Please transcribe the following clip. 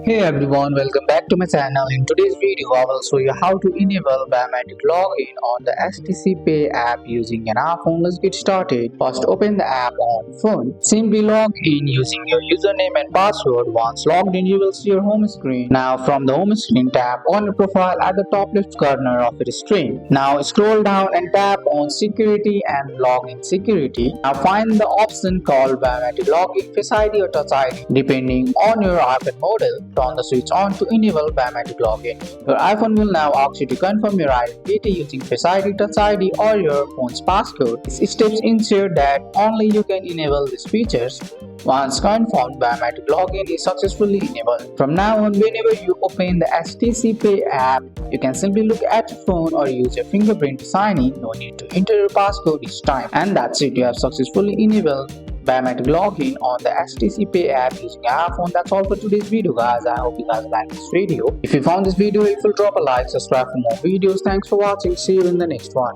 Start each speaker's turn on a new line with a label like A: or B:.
A: Hey everyone, welcome back to my channel. In today's video, I will show you how to enable biometric login on the STC Pay app using an iPhone. Let's get started. First, open the app on phone. Simply log in using your username and password. Once logged in, you will see your home screen. Now, from the home screen, tap on your profile at the top left corner of your screen. Now, scroll down and tap on Security and Login Security. Now, find the option called Biometric Login, Face ID or Touch ID, depending on your iPhone model. Turn the switch on to enable biometric login. Your iPhone will now ask you to confirm your identity using Face ID, Touch ID or your phone's passcode. These steps ensure that only you can enable these features. Once confirmed, biometric login is successfully enabled. From now on, whenever you open the STC Pay app, you can simply look at your phone or use your fingerprint to sign in. No need to enter your passcode each time. And that's it, you have successfully enabled biometric login on the STC Pay app using your iPhone. That's all for today's video, guys. I hope you guys like this video. If you found this video helpful, drop a like, subscribe for more videos. Thanks for watching. See you in the next one.